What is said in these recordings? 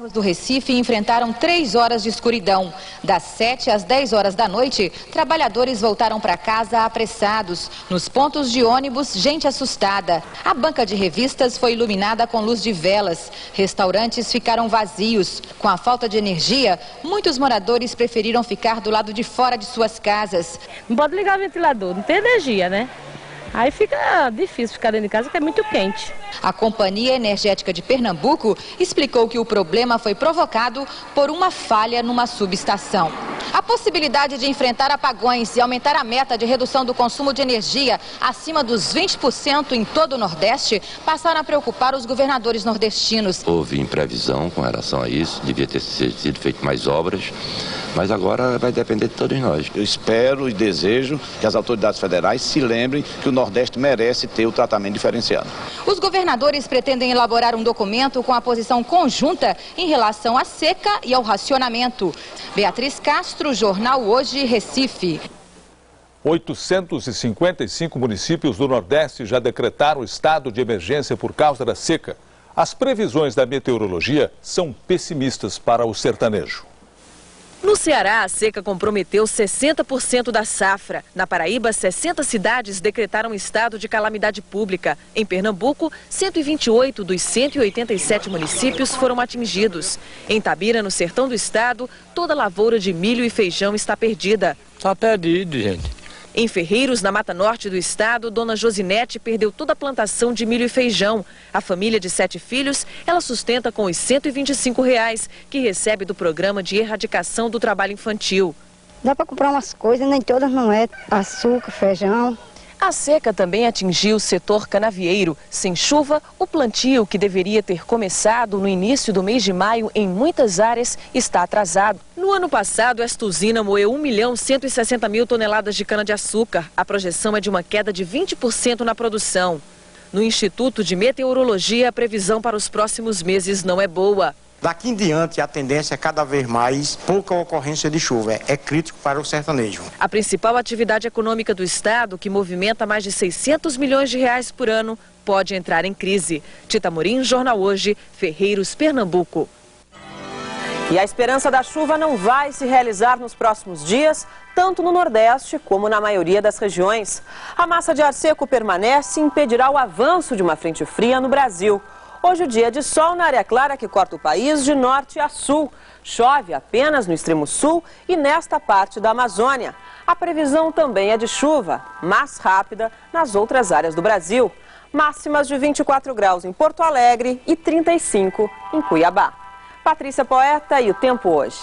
Do Recife enfrentaram 3 horas de escuridão. Das 7 às 10 horas da noite, trabalhadores voltaram para casa apressados. Nos pontos de ônibus, gente assustada. A banca de revistas foi iluminada com luz de velas. Restaurantes ficaram vazios. Com a falta de energia, muitos moradores preferiram ficar do lado de fora de suas casas. Não pode ligar o ventilador, não tem energia, né? Aí fica difícil ficar dentro de casa, porque é muito quente. A Companhia Energética de Pernambuco explicou que o problema foi provocado por uma falha numa subestação. A possibilidade de enfrentar apagões e aumentar a meta de redução do consumo de energia acima dos 20% em todo o Nordeste passaram a preocupar os governadores nordestinos. Houve imprevisão com relação a isso, devia ter sido feito mais obras, mas agora vai depender de todos nós. Eu espero e desejo que as autoridades federais se lembrem que o Nordeste merece ter o tratamento diferenciado. Os governadores pretendem elaborar um documento com a posição conjunta em relação à seca e ao racionamento. Beatriz Castro, Jornal Hoje, Recife. 855 municípios do Nordeste já decretaram estado de emergência por causa da seca. As previsões da meteorologia são pessimistas para o sertanejo. No Ceará, a seca comprometeu 60% da safra. Na Paraíba, 60 cidades decretaram estado de calamidade pública. Em Pernambuco, 128 dos 187 municípios foram atingidos. Em Itabira, no sertão do estado, toda a lavoura de milho e feijão está perdida. Está perdido, gente. Em Ferreiros, na Mata Norte do estado, dona Josinete perdeu toda a plantação de milho e feijão. A família de 7 filhos, ela sustenta com os R$ 125 que recebe do programa de erradicação do trabalho infantil. Dá para comprar umas coisas, nem todas não é. Açúcar, feijão. A seca também atingiu o setor canavieiro. Sem chuva, o plantio, que deveria ter começado no início do mês de maio em muitas áreas, está atrasado. No ano passado, esta usina moeu 1.160.000 toneladas de cana-de-açúcar. A projeção é de uma queda de 20% na produção. No Instituto de Meteorologia, a previsão para os próximos meses não é boa. Daqui em diante, a tendência é cada vez mais pouca ocorrência de chuva. É crítico para o sertanejo. A principal atividade econômica do estado, que movimenta mais de 600 milhões de reais por ano, pode entrar em crise. Tita Morim, Jornal Hoje, Ferreiros, Pernambuco. E a esperança da chuva não vai se realizar nos próximos dias, tanto no Nordeste como na maioria das regiões. A massa de ar seco permanece e impedirá o avanço de uma frente fria no Brasil. Hoje o dia é de sol na área clara que corta o país de norte a sul. Chove apenas no extremo sul e nesta parte da Amazônia. A previsão também é de chuva, mais rápida nas outras áreas do Brasil. Máximas de 24 graus em Porto Alegre e 35 em Cuiabá. Patrícia Poeta e o tempo hoje.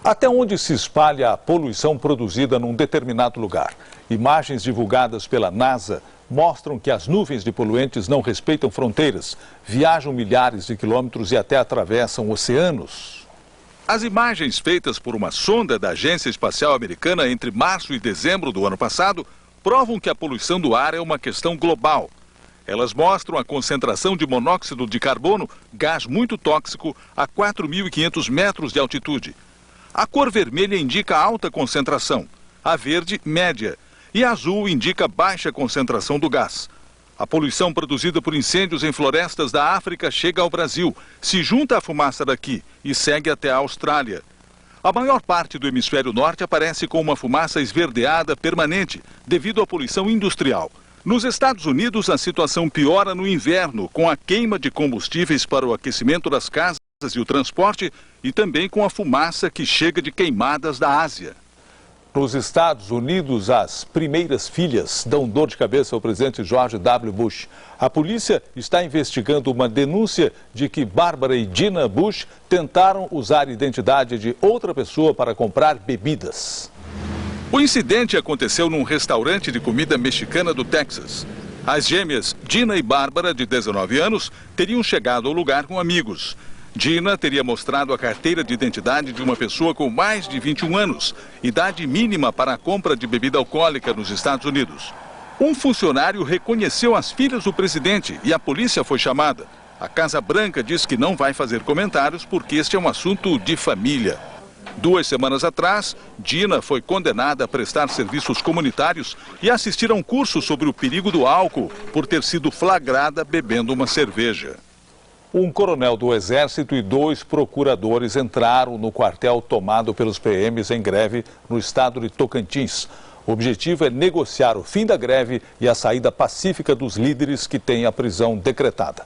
Até onde se espalha a poluição produzida num determinado lugar? Imagens divulgadas pela NASA mostram que as nuvens de poluentes não respeitam fronteiras, viajam milhares de quilômetros e até atravessam oceanos. As imagens feitas por uma sonda da Agência Espacial Americana entre março e dezembro do ano passado provam que a poluição do ar é uma questão global. Elas mostram a concentração de monóxido de carbono, gás muito tóxico, a 4.500 metros de altitude. A cor vermelha indica alta concentração, a verde, média, e a azul indica baixa concentração do gás. A poluição produzida por incêndios em florestas da África chega ao Brasil, se junta à fumaça daqui e segue até a Austrália. A maior parte do hemisfério norte aparece com uma fumaça esverdeada permanente, devido à poluição industrial. Nos Estados Unidos, a situação piora no inverno, com a queima de combustíveis para o aquecimento das casas e o transporte, e também com a fumaça que chega de queimadas da Ásia. Nos Estados Unidos, as primeiras filhas dão dor de cabeça ao presidente George W. Bush. A polícia está investigando uma denúncia de que Bárbara e Dina Bush tentaram usar a identidade de outra pessoa para comprar bebidas. O incidente aconteceu num restaurante de comida mexicana do Texas. As gêmeas Dina e Bárbara, de 19 anos, teriam chegado ao lugar com amigos. Dina teria mostrado a carteira de identidade de uma pessoa com mais de 21 anos, idade mínima para a compra de bebida alcoólica nos Estados Unidos. Um funcionário reconheceu as filhas do presidente e a polícia foi chamada. A Casa Branca diz que não vai fazer comentários porque este é um assunto de família. 2 semanas atrás, Dina foi condenada a prestar serviços comunitários e assistir a um curso sobre o perigo do álcool por ter sido flagrada bebendo uma cerveja. Um coronel do Exército e 2 procuradores entraram no quartel tomado pelos PMs em greve no estado de Tocantins. O objetivo é negociar o fim da greve e a saída pacífica dos líderes que têm a prisão decretada.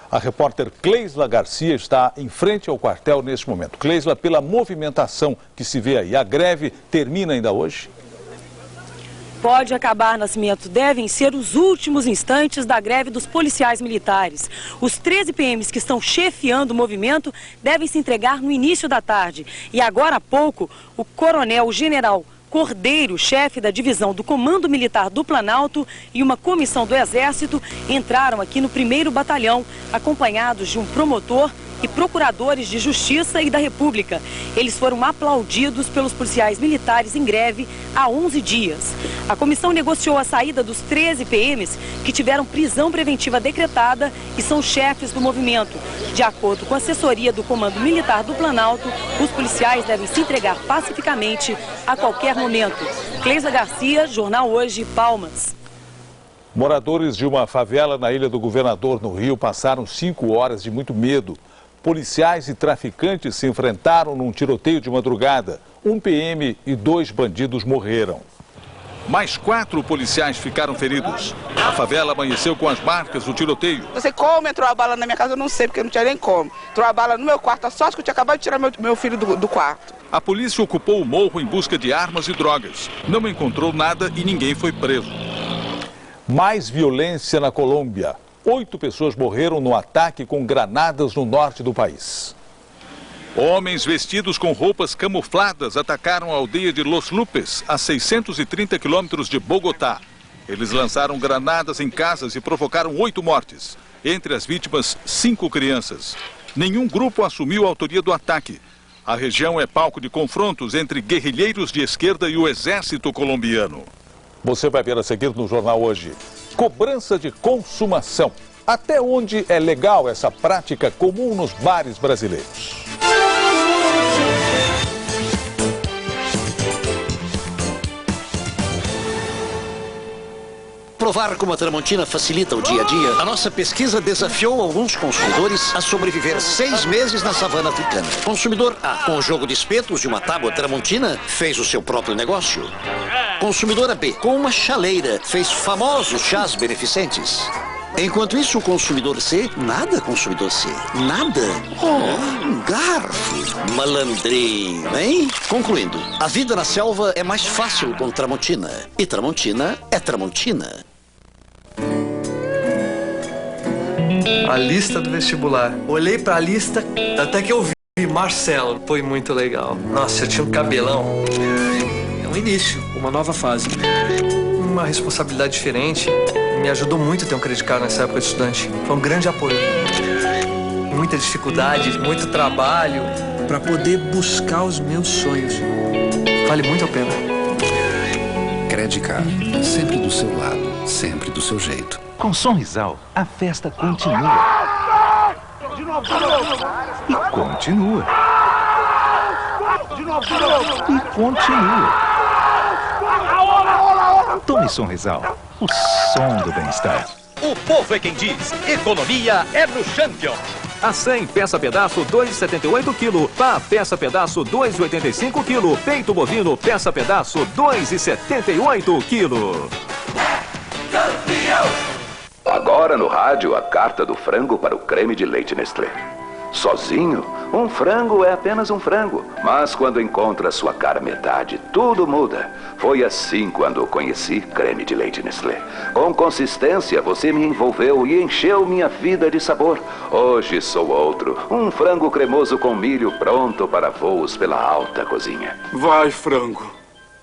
A repórter Cleisla Garcia está em frente ao quartel neste momento. Cleisla, pela movimentação que se vê aí, a greve termina ainda hoje? Pode acabar, Nascimento. Devem ser os últimos instantes da greve dos policiais militares. Os 13 PMs que estão chefiando o movimento devem se entregar no início da tarde. E agora há pouco, o general Cordeiro, chefe da divisão do Comando Militar do Planalto, e uma comissão do Exército entraram aqui no 1º Batalhão, acompanhados de um promotor e procuradores de Justiça e da República. Eles foram aplaudidos pelos policiais militares em greve há 11 dias. A comissão negociou a saída dos 13 PMs que tiveram prisão preventiva decretada e são chefes do movimento. De acordo com a assessoria do Comando Militar do Planalto, os policiais devem se entregar pacificamente a qualquer momento. Cleisla Garcia, Jornal Hoje, Palmas. Moradores de uma favela na Ilha do Governador, no Rio, passaram 5 horas de muito medo. Policiais e traficantes se enfrentaram num tiroteio de madrugada. Um PM e 2 bandidos morreram. Mais 4 policiais ficaram feridos. A favela amanheceu com as marcas do tiroteio. Não sei como entrou a bala na minha casa, eu não sei, porque não tinha nem como. Entrou a bala no meu quarto, a sorte que eu tinha acabado de tirar meu filho do quarto. A polícia ocupou o morro em busca de armas e drogas. Não encontrou nada e ninguém foi preso. Mais violência na Colômbia. 8 pessoas morreram no ataque com granadas no norte do país. Homens vestidos com roupas camufladas atacaram a aldeia de Los Lupes, a 630 quilômetros de Bogotá. Eles lançaram granadas em casas e provocaram 8 mortes. Entre as vítimas, 5 crianças. Nenhum grupo assumiu a autoria do ataque. A região é palco de confrontos entre guerrilheiros de esquerda e o exército colombiano. Você vai ver a seguir no Jornal Hoje. Cobrança de consumação. Até onde é legal essa prática comum nos bares brasileiros? Provar como a Tramontina facilita o dia a dia, a nossa pesquisa desafiou alguns consumidores a sobreviver 6 meses na savana africana. Consumidor A, com o jogo de espetos de uma tábua Tramontina, fez o seu próprio negócio. Consumidora B, com uma chaleira, fez famosos chás beneficentes. Enquanto isso, o consumidor C, nada consumidor C, nada. Um garfo. Malandrinho, hein? Concluindo, a vida na selva é mais fácil com Tramontina. E Tramontina é Tramontina. A lista do vestibular. Olhei pra lista, até que eu vi Marcelo. Foi muito legal. Nossa, eu tinha um cabelão. É um início, uma nova fase. Uma responsabilidade diferente. Me ajudou muito a ter um crédito caro nessa época de estudante. Foi um grande apoio. Muita dificuldade, muito trabalho para poder buscar os meus sonhos. Vale muito a pena. Credicar, sempre do seu lado, sempre do seu jeito. Com Sonrisal, a festa continua. E continua. E continua. Tome Sonrisal, o som do bem-estar. O povo é quem diz, economia é no Champion. A 100, peça pedaço 2,78 kg. Pá, peça pedaço 2,85 kg. Peito bovino, peça pedaço 2,78 kg. Agora no rádio, a carta do frango para o creme de leite Nestlé. Sozinho, um frango é apenas um frango. Mas quando encontra sua cara metade, tudo muda. Foi assim quando eu conheci creme de leite Nestlé. Com consistência, você me envolveu e encheu minha vida de sabor. Hoje sou outro. Um frango cremoso com milho pronto para voos pela alta cozinha. Vai, frango.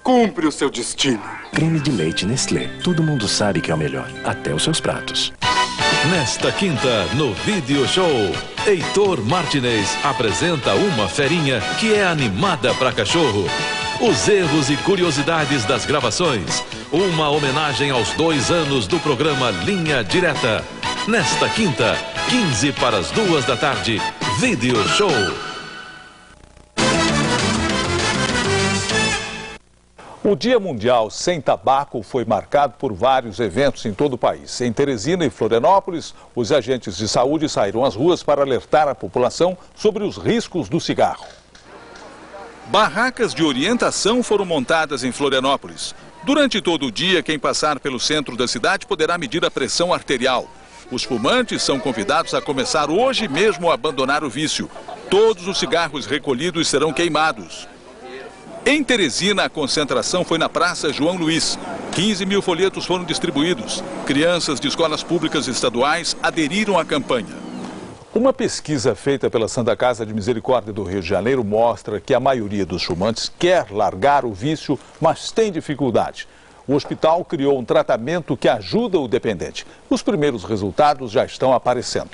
Cumpre o seu destino. Creme de leite Nestlé. Todo mundo sabe que é o melhor. Até os seus pratos. Nesta quinta, no Video Show, Heitor Martinez apresenta uma ferinha que é animada para cachorro. Os erros e curiosidades das gravações. Uma homenagem aos 2 anos do programa Linha Direta. Nesta quinta, 15 para as 2 da tarde, Video Show. O Dia Mundial Sem Tabaco foi marcado por vários eventos em todo o país. Em Teresina e Florianópolis, os agentes de saúde saíram às ruas para alertar a população sobre os riscos do cigarro. Barracas de orientação foram montadas em Florianópolis. Durante todo o dia, quem passar pelo centro da cidade poderá medir a pressão arterial. Os fumantes são convidados a começar hoje mesmo a abandonar o vício. Todos os cigarros recolhidos serão queimados. Em Teresina, a concentração foi na Praça João Luiz. 15 mil folhetos foram distribuídos. Crianças de escolas públicas estaduais aderiram à campanha. Uma pesquisa feita pela Santa Casa de Misericórdia do Rio de Janeiro mostra que a maioria dos fumantes quer largar o vício, mas tem dificuldade. O hospital criou um tratamento que ajuda o dependente. Os primeiros resultados já estão aparecendo.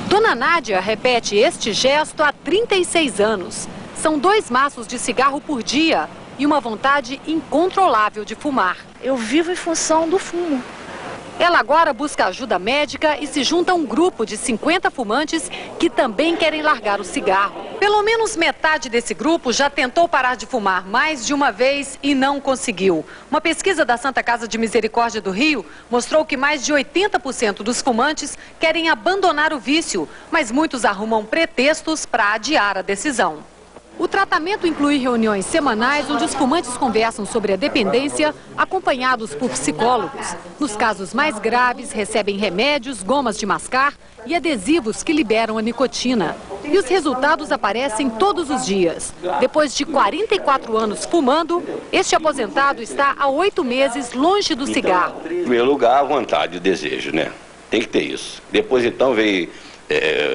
Dona Nádia repete este gesto há 36 anos. São 2 maços de cigarro por dia e uma vontade incontrolável de fumar. Eu vivo em função do fumo. Ela agora busca ajuda médica e se junta a um grupo de 50 fumantes que também querem largar o cigarro. Pelo menos metade desse grupo já tentou parar de fumar mais de uma vez e não conseguiu. Uma pesquisa da Santa Casa de Misericórdia do Rio mostrou que mais de 80% dos fumantes querem abandonar o vício, mas muitos arrumam pretextos para adiar a decisão. O tratamento inclui reuniões semanais onde os fumantes conversam sobre a dependência, acompanhados por psicólogos. Nos casos mais graves, recebem remédios, gomas de mascar e adesivos que liberam a nicotina. E os resultados aparecem todos os dias. Depois de 44 anos fumando, este aposentado está há 8 meses longe do cigarro. Em primeiro lugar, a vontade, o desejo, né? Tem que ter isso. Depois, então, veio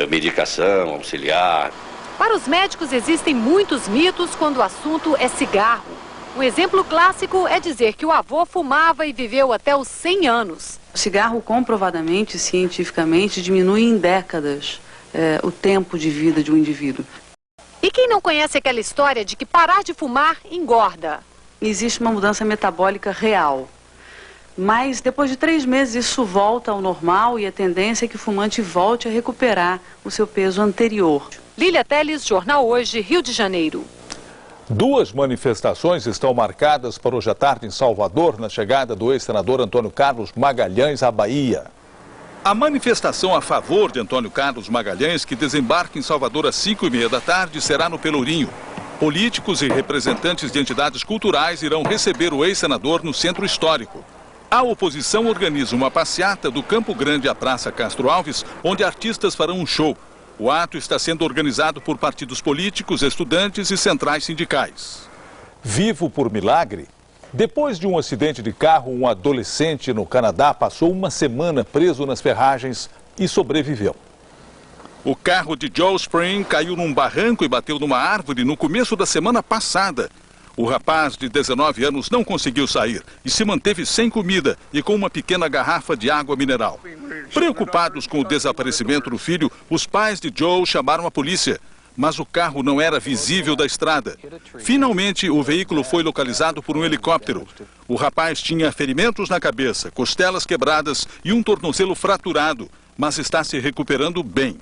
medicação, auxiliar. Para os médicos, existem muitos mitos quando o assunto é cigarro. Um exemplo clássico é dizer que o avô fumava e viveu até os 100 anos. O cigarro, comprovadamente, cientificamente, diminui em décadas o tempo de vida de um indivíduo. E quem não conhece aquela história de que parar de fumar engorda? Existe uma mudança metabólica real. Mas depois de 3 meses isso volta ao normal e a tendência é que o fumante volte a recuperar o seu peso anterior. Lília Teles, Jornal Hoje, Rio de Janeiro. 2 manifestações estão marcadas para hoje à tarde em Salvador, na chegada do ex-senador Antônio Carlos Magalhães à Bahia. A manifestação a favor de Antônio Carlos Magalhães, que desembarca em Salvador às 5h30 da tarde, será no Pelourinho. Políticos e representantes de entidades culturais irão receber o ex-senador no Centro Histórico. A oposição organiza uma passeata do Campo Grande à Praça Castro Alves, onde artistas farão um show. O ato está sendo organizado por partidos políticos, estudantes e centrais sindicais. Vivo por milagre? Depois de um acidente de carro, um adolescente no Canadá passou uma semana preso nas ferragens e sobreviveu. O carro de Joe Spring caiu num barranco e bateu numa árvore no começo da semana passada. O rapaz de 19 anos não conseguiu sair e se manteve sem comida e com uma pequena garrafa de água mineral. Preocupados com o desaparecimento do filho, os pais de Joe chamaram a polícia, mas o carro não era visível da estrada. Finalmente, o veículo foi localizado por um helicóptero. O rapaz tinha ferimentos na cabeça, costelas quebradas e um tornozelo fraturado, mas está se recuperando bem.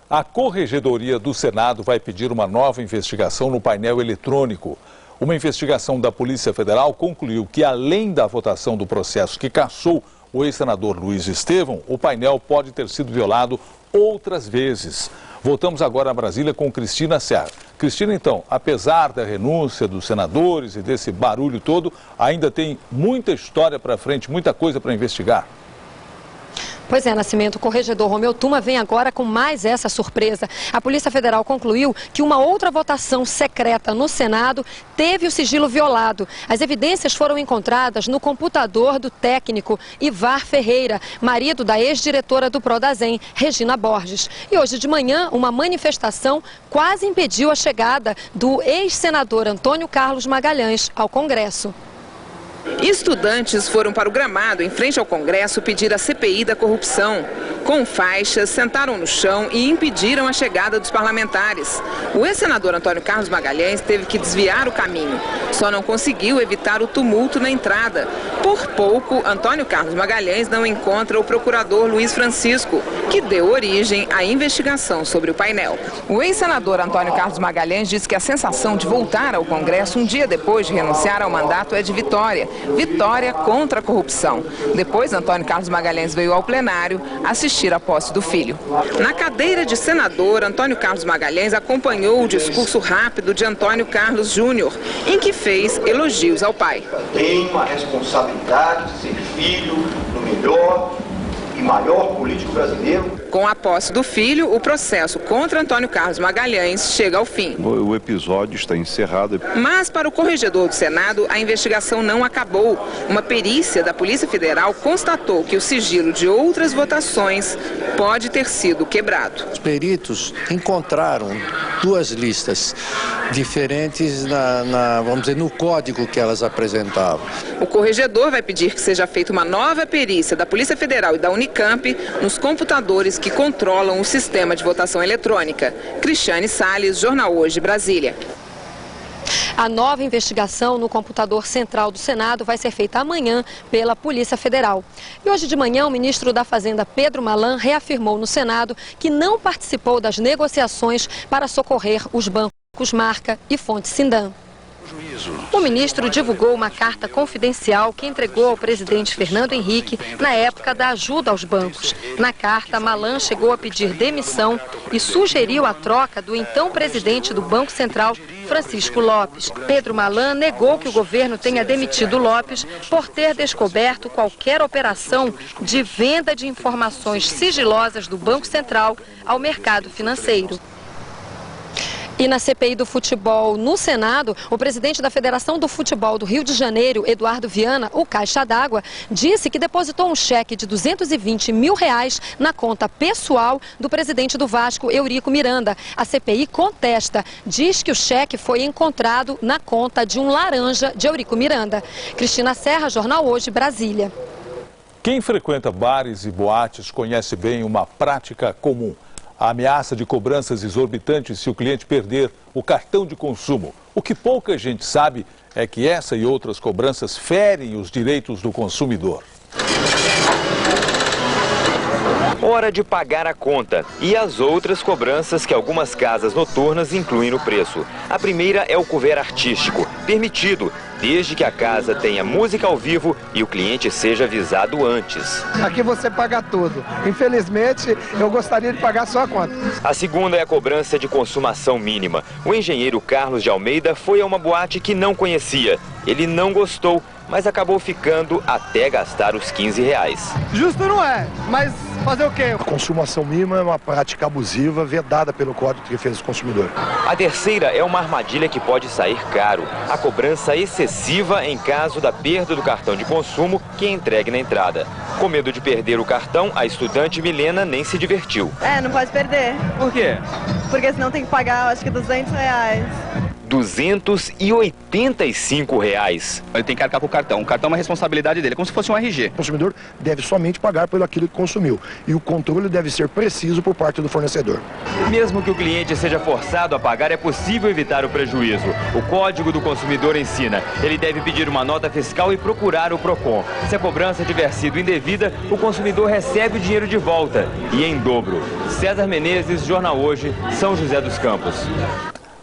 A Corregedoria do Senado vai pedir uma nova investigação no painel eletrônico. Uma investigação da Polícia Federal concluiu que, além da votação do processo que cassou o ex-senador Luiz Estevão, o painel pode ter sido violado outras vezes. Voltamos agora a Brasília com Cristina Serra. Cristina, então, apesar da renúncia dos senadores e desse barulho todo, ainda tem muita história para frente, muita coisa para investigar. Pois é, Nascimento, o corregedor Romeu Tuma vem agora com mais essa surpresa. A Polícia Federal concluiu que uma outra votação secreta no Senado teve o sigilo violado. As evidências foram encontradas no computador do técnico Ivar Ferreira, marido da ex-diretora do Prodazem, Regina Borges. E hoje de manhã, uma manifestação quase impediu a chegada do ex-senador Antônio Carlos Magalhães ao Congresso. Estudantes foram para o gramado em frente ao Congresso pedir a CPI da corrupção. Com faixas, sentaram no chão e impediram a chegada dos parlamentares. O ex-senador Antônio Carlos Magalhães teve que desviar o caminho. Só não conseguiu evitar o tumulto na entrada. Por pouco, Antônio Carlos Magalhães não encontra o procurador Luiz Francisco, que deu origem à investigação sobre o painel. O ex-senador Antônio Carlos Magalhães disse que a sensação de voltar ao Congresso um dia depois de renunciar ao mandato é de vitória. Vitória contra a corrupção. Depois, Antônio Carlos Magalhães veio ao plenário assistir a posse do filho. Na cadeira de senador, Antônio Carlos Magalhães acompanhou o discurso rápido de Antônio Carlos Júnior, em que fez elogios ao pai. Tenho a responsabilidade de ser filho do melhor e maior político brasileiro. Com a posse do filho, o processo contra Antônio Carlos Magalhães chega ao fim. O episódio está encerrado. Mas para o corregedor do Senado, a investigação não acabou. Uma perícia da Polícia Federal constatou que o sigilo de outras votações pode ter sido quebrado. Os peritos encontraram duas listas diferentes vamos dizer, no código que elas apresentavam. O corregedor vai pedir que seja feita uma nova perícia da Polícia Federal e da Unicamp nos computadores que controlam o sistema de votação eletrônica. Cristiane Salles, Jornal Hoje, Brasília. A nova investigação no computador central do Senado vai ser feita amanhã pela Polícia Federal. E hoje de manhã, o ministro da Fazenda, Pedro Malan, reafirmou no Senado que não participou das negociações para socorrer os bancos Marca e Fonte Sindan. O ministro divulgou uma carta confidencial que entregou ao presidente Fernando Henrique na época da ajuda aos bancos. Na carta, Malan chegou a pedir demissão e sugeriu a troca do então presidente do Banco Central, Francisco Lopes. Pedro Malan negou que o governo tenha demitido Lopes por ter descoberto qualquer operação de venda de informações sigilosas do Banco Central ao mercado financeiro. E na CPI do futebol no Senado, o presidente da Federação do Futebol do Rio de Janeiro, Eduardo Viana, o Caixa d'Água, disse que depositou um cheque de R$220 mil na conta pessoal do presidente do Vasco, Eurico Miranda. A CPI contesta, diz que o cheque foi encontrado na conta de um laranja de Eurico Miranda. Cristina Serra, Jornal Hoje, Brasília. Quem frequenta bares e boates conhece bem uma prática comum: a ameaça de cobranças exorbitantes se o cliente perder o cartão de consumo. O que pouca gente sabe é que essa e outras cobranças ferem os direitos do consumidor. Hora de pagar a conta e as outras cobranças que algumas casas noturnas incluem no preço. A primeira é o couvert artístico, permitido, desde que a casa tenha música ao vivo e o cliente seja avisado antes. Aqui você paga tudo. Infelizmente, eu gostaria de pagar só a conta. A segunda é a cobrança de consumação mínima. O engenheiro Carlos de Almeida foi a uma boate que não conhecia. Ele não gostou, mas acabou ficando até gastar os R$15. Justo não é, mas fazer o quê? A consumação mínima é uma prática abusiva vedada pelo Código de Defesa do Consumidor. A terceira é uma armadilha que pode sair caro: a cobrança excessiva em caso da perda do cartão de consumo que é entregue na entrada. Com medo de perder o cartão, a estudante Milena nem se divertiu. Não pode perder. Por quê? Porque senão tem que pagar, acho que R$200. R$285. Ele tem que arcar com o cartão. O cartão é uma responsabilidade dele, é como se fosse um RG. O consumidor deve somente pagar pelo aquilo que consumiu. E o controle deve ser preciso por parte do fornecedor. Mesmo que o cliente seja forçado a pagar, é possível evitar o prejuízo. O Código do Consumidor ensina: ele deve pedir uma nota fiscal e procurar o PROCON. Se a cobrança tiver sido indevida, o consumidor recebe o dinheiro de volta, e em dobro. César Menezes, Jornal Hoje, São José dos Campos.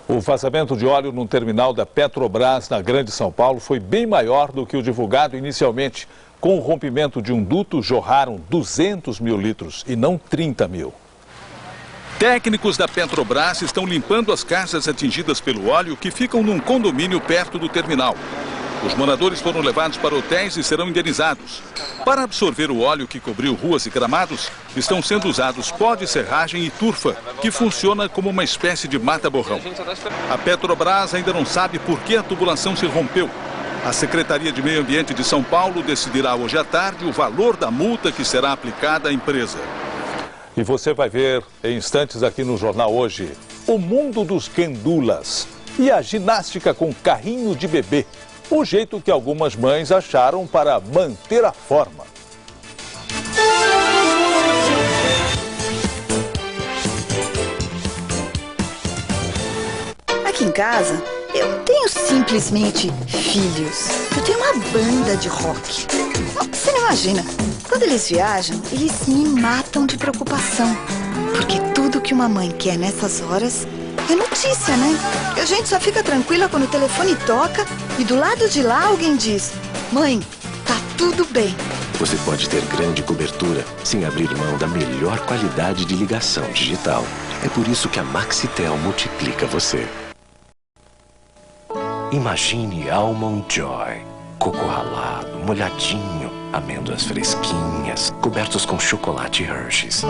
O vazamento de óleo num terminal da Petrobras, na Grande São Paulo, foi bem maior do que o divulgado inicialmente. Com o rompimento de um duto, jorraram 200 mil litros e não 30 mil. Técnicos da Petrobras estão limpando as casas atingidas pelo óleo que ficam num condomínio perto do terminal. Os moradores foram levados para hotéis e serão indenizados. Para absorver o óleo que cobriu ruas e gramados, estão sendo usados pó de serragem e turfa, que funciona como uma espécie de mata-borrão. A Petrobras ainda não sabe por que a tubulação se rompeu. A Secretaria de Meio Ambiente de São Paulo decidirá hoje à tarde o valor da multa que será aplicada à empresa. E você vai ver em instantes aqui no Jornal Hoje o mundo dos quendulas e a ginástica com carrinho de bebê. O jeito que algumas mães acharam para manter a forma. Aqui em casa, eu tenho simplesmente filhos. Eu tenho uma banda de rock. Você não imagina, quando eles viajam, eles me matam de preocupação. Porque tudo que uma mãe quer nessas horas é notícia, né? A gente só fica tranquila quando o telefone toca e do lado de lá alguém diz: mãe, tá tudo bem. Você pode ter grande cobertura sem abrir mão da melhor qualidade de ligação digital. É por isso que a Maxitel multiplica você. Imagine Almond Joy. Coco ralado, molhadinho, amêndoas fresquinhas, cobertos com chocolate Hershey's.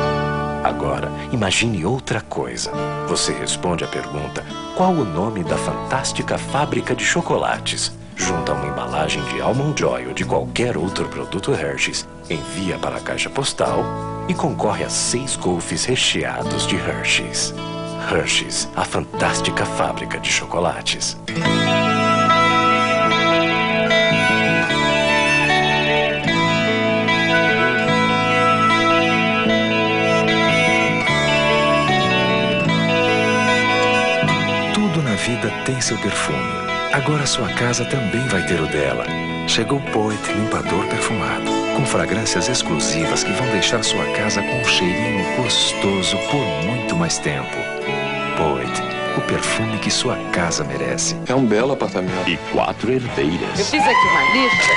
Agora, imagine outra coisa. Você responde à pergunta: qual o nome da fantástica fábrica de chocolates? Junta uma embalagem de Almond Joy ou de qualquer outro produto Hershey's, envia para a caixa postal e concorre a 6 golfes recheados de Hershey's. Hershey's, a fantástica fábrica de chocolates. Tudo na vida tem seu perfume. Agora sua casa também vai ter o dela. Chegou o Poet Limpador Perfumado, com fragrâncias exclusivas que vão deixar sua casa com um cheirinho gostoso por muito mais tempo. Poet, o perfume que sua casa merece. É um belo apartamento. E 4 herdeiras. Eu fiz aqui uma lista.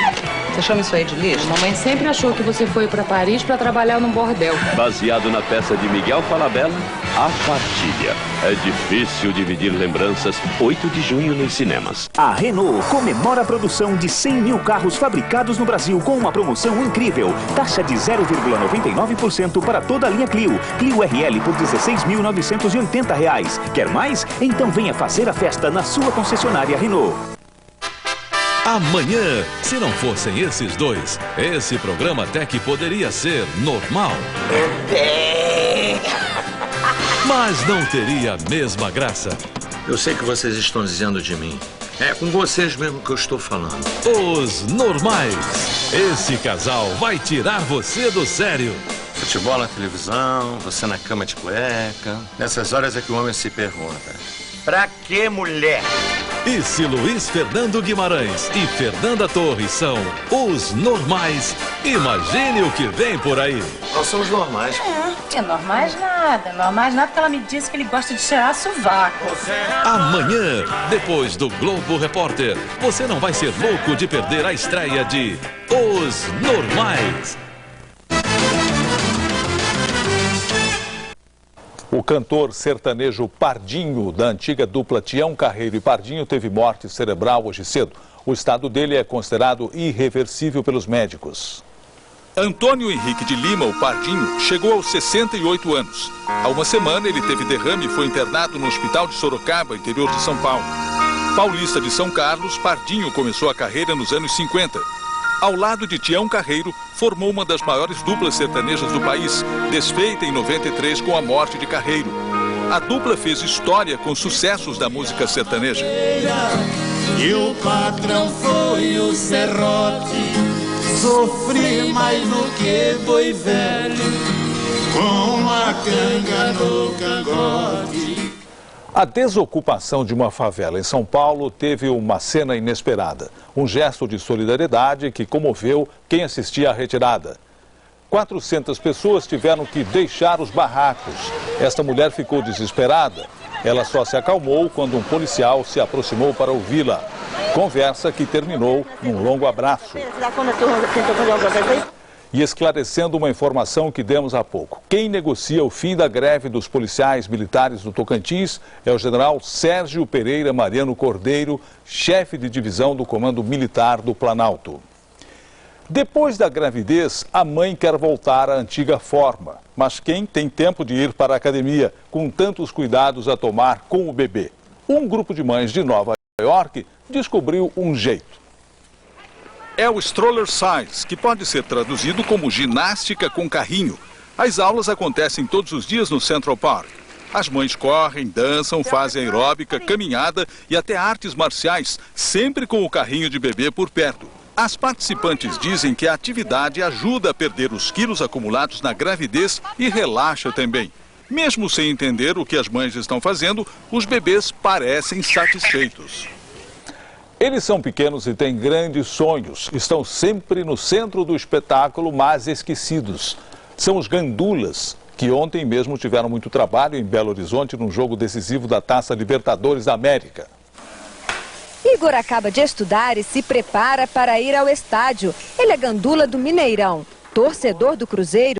Você chama isso aí de lista? Mamãe sempre achou que você foi para Paris para trabalhar num bordel. Baseado na peça de Miguel Falabella, A Partilha. É difícil dividir lembranças. 8 de junho nos cinemas. A Renault comemora a produção de 100 mil carros fabricados no Brasil com uma promoção incrível. Taxa de 0,99% para toda a linha Clio. Clio RL por R$ 16.980. Quer mais? Então venha fazer a festa na sua concessionária Renault. Amanhã, se não fossem esses dois, esse programa até que poderia ser normal. Mas não teria a mesma graça. Eu sei que vocês estão dizendo de mim. É com vocês mesmo que eu estou falando. Os normais. Esse casal vai tirar você do sério. Futebol na televisão, você na cama de cueca. Nessas horas é que o homem se pergunta: pra que mulher? E se Luiz Fernando Guimarães e Fernanda Torres são os normais, imagine o que vem por aí. Nós somos normais. É normais nada. Normais nada porque ela me disse que ele gosta de cheirar sovaco. Amanhã, depois do Globo Repórter, você não vai ser louco de perder a estreia de Os Normais. O cantor sertanejo Pardinho, da antiga dupla Tião Carreiro e Pardinho, teve morte cerebral hoje cedo. O estado dele é considerado irreversível pelos médicos. Antônio Henrique de Lima, o Pardinho, chegou aos 68 anos. Há uma semana ele teve derrame e foi internado no hospital de Sorocaba, interior de São Paulo. Paulista de São Carlos, Pardinho começou a carreira nos anos 50. Ao lado de Tião Carreiro, formou uma das maiores duplas sertanejas do país, desfeita em 93 com a morte de Carreiro. A dupla fez história com sucessos da música sertaneja. E o patrão foi o serrote, sofri mais do que boi velho, com a canga no cangote. A desocupação de uma favela em São Paulo teve uma cena inesperada. Um gesto de solidariedade que comoveu quem assistia à retirada. 400 pessoas tiveram que deixar os barracos. Esta mulher ficou desesperada. Ela só se acalmou quando um policial se aproximou para ouvi-la. Conversa que terminou num longo abraço. E esclarecendo uma informação que demos há pouco. Quem negocia o fim da greve dos policiais militares do Tocantins é o general Sérgio Pereira Mariano Cordeiro, chefe de divisão do Comando Militar do Planalto. Depois da gravidez, a mãe quer voltar à antiga forma. Mas quem tem tempo de ir para a academia com tantos cuidados a tomar com o bebê? Um grupo de mães de Nova York descobriu um jeito. É o stroller science, que pode ser traduzido como ginástica com carrinho. As aulas acontecem todos os dias no Central Park. As mães correm, dançam, fazem aeróbica, caminhada e até artes marciais, sempre com o carrinho de bebê por perto. As participantes dizem que a atividade ajuda a perder os quilos acumulados na gravidez e relaxa também. Mesmo sem entender o que as mães estão fazendo, os bebês parecem satisfeitos. Eles são pequenos e têm grandes sonhos. Estão sempre no centro do espetáculo, mas esquecidos. São os gandulas, que ontem mesmo tiveram muito trabalho em Belo Horizonte num jogo decisivo da Taça Libertadores da América. Igor acaba de estudar e se prepara para ir ao estádio. Ele é gandula do Mineirão, torcedor do Cruzeiro.